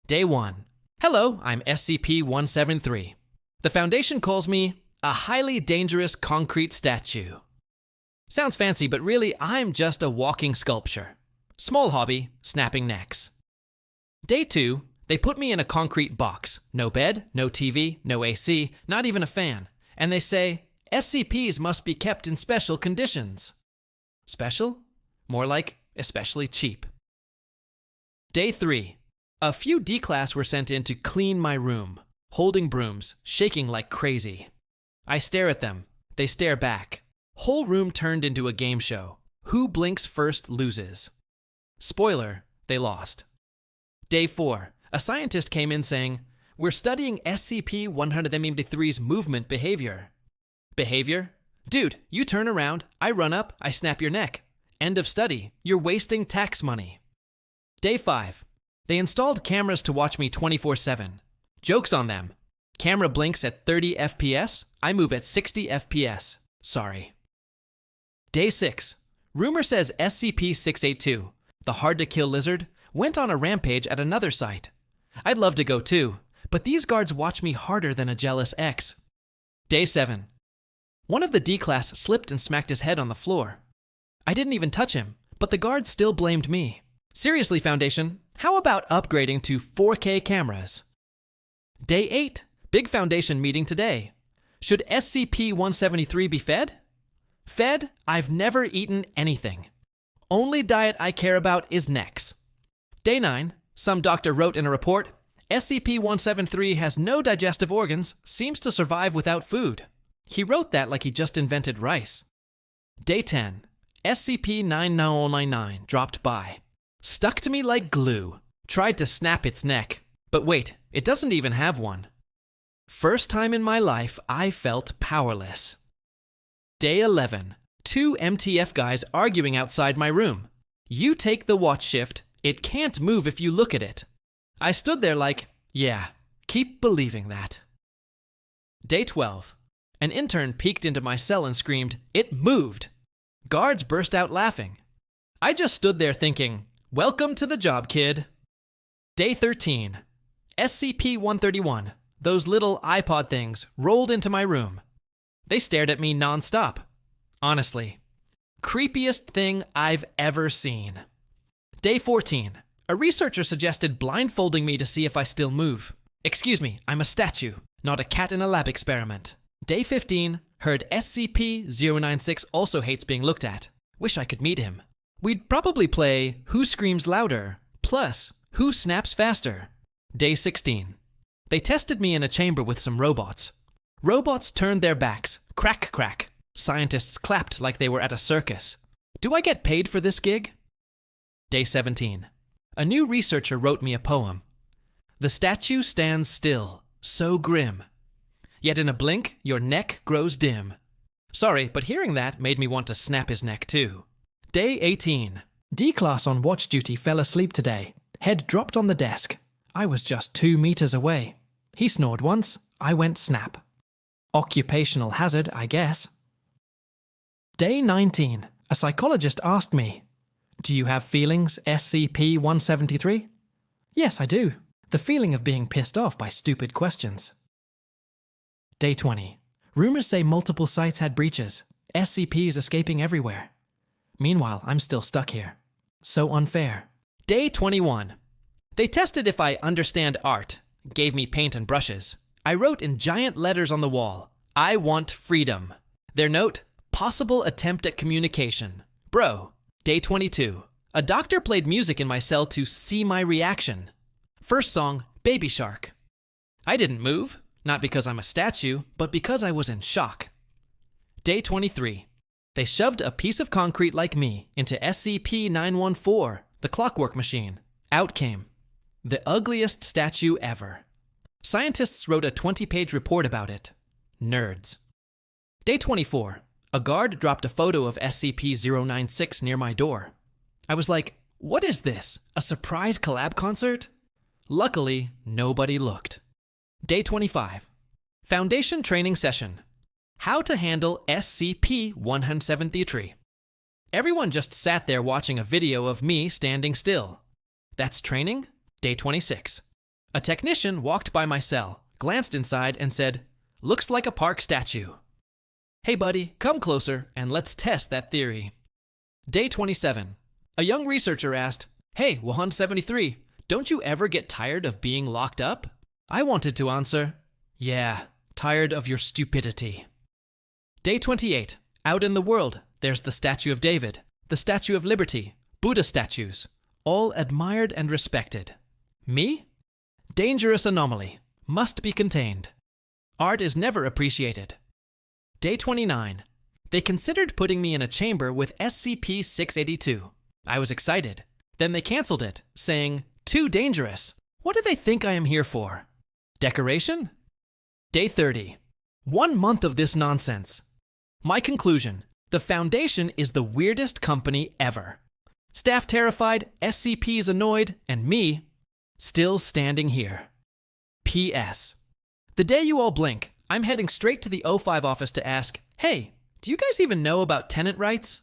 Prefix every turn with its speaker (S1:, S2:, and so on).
S1: Day 1. Hello, I'm SCP-173. The Foundation calls me a highly dangerous concrete statue. Sounds fancy, but really I'm just a walking sculpture. Small hobby, snapping necks. Day 2. They put me in a concrete box. No bed, no TV, no AC, not even a fan. And they say, SCPs must be kept in special conditions. Special? More like especially cheap. Day 3. A few D-Class were sent in to clean my room, holding brooms, shaking like crazy. I stare at them. They stare back. Whole room turned into a game show. Who blinks first loses. Spoiler, they lost. Day 4. A scientist came in saying, we're studying SCP-173's movement behavior. Behavior? Dude, you turn around, I run up, I snap your neck. End of study. You're wasting tax money. Day 5. They installed cameras to watch me 24/7. Joke's on them. Camera blinks at 30 FPS, I move at 60 FPS. Sorry. Day 6. Rumor says SCP-682, the hard-to-kill lizard, went on a rampage at another site. I'd love to go too, but these guards watch me harder than a jealous ex. Day 7. One of the D-Class slipped and smacked his head on the floor. I didn't even touch him, but the guards still blamed me. Seriously, Foundation, how about upgrading to 4K cameras? Day 8. Big Foundation meeting today. Should SCP-173 be fed? Fed? I've never eaten anything. Only diet I care about is necks. Day 9. Some doctor wrote in a report, SCP-173 has no digestive organs, seems to survive without food. He wrote that like he just invented rice. Day 10. SCP-9099 dropped by. Stuck to me like glue. Tried to snap its neck. But wait, it doesn't even have one. First time in my life I felt powerless. Day 11. 2 MTF guys arguing outside my room. You take the watch shift, it can't move if you look at it. I stood there like, yeah, keep believing that. Day 12. An intern peeked into my cell and screamed, it moved. Guards burst out laughing. I just stood there thinking, welcome to the job, kid. Day 13. SCP-131, those little iPod things, rolled into my room. They stared at me non-stop. Honestly, creepiest thing I've ever seen. Day 14. A researcher suggested blindfolding me to see if I still move. Excuse me, I'm a statue, not a cat in a lab experiment. Day 15. Heard SCP-096 also hates being looked at. Wish I could meet him. We'd probably play Who Screams Louder, plus Who Snaps Faster. Day 16. They tested me in a chamber with some robots. Robots turned their backs. Crack, crack. Scientists clapped like they were at a circus. Do I get paid for this gig? Day 17. A new researcher wrote me a poem. The statue stands still, so grim. Yet in a blink, your neck grows dim. Sorry, but hearing that made me want to snap his neck too. Day 18. D-Class on watch duty fell asleep today. Head dropped on the desk. I was just 2 meters away. He snored once, I went snap. Occupational hazard, I guess. Day 19. A psychologist asked me, do you have feelings, SCP-173? Yes, I do. The feeling of being pissed off by stupid questions. Day 20. Rumors say multiple sites had breaches. SCPs escaping everywhere. Meanwhile, I'm still stuck here. So unfair. Day 21. They tested if I understand art. Gave me paint and brushes. I wrote in giant letters on the wall, I want freedom. Their note, possible attempt at communication. Bro. Day 22. A doctor played music in my cell to see my reaction. First song, Baby Shark. I didn't move, not because I'm a statue, but because I was in shock. Day 23. They shoved a piece of concrete like me into SCP-914, the clockwork machine. Out came the ugliest statue ever. Scientists wrote a 20-page report about it. Nerds. Day 24. A guard dropped a photo of SCP-096 near my door. I was like, what is this? A surprise collab concert? Luckily, nobody looked. Day 25. Foundation training session. How to handle SCP-173. Everyone just sat there watching a video of me standing still. That's training? Day 26. A technician walked by my cell, glanced inside, and said, "Looks like a park statue." Hey buddy, come closer and let's test that theory. Day 27. A young researcher asked, "Hey, 173, don't you ever get tired of being locked up?" I wanted to answer, "Yeah, tired of your stupidity." Day 28. Out in the world, there's the Statue of David, the Statue of Liberty, Buddha statues, all admired and respected. Me? Dangerous anomaly, must be contained. Art is never appreciated. Day 29. They considered putting me in a chamber with SCP-682. I was excited. Then they canceled it, saying, "Too dangerous. What do they think I am here for? Decoration?" Day 30. 1 month of this nonsense. My conclusion: the Foundation is the weirdest company ever. Staff terrified, SCPs annoyed, and me still standing here. P.S. The day you all blink, I'm heading straight to the O5 office to ask, "Hey, do you guys even know about tenant rights?"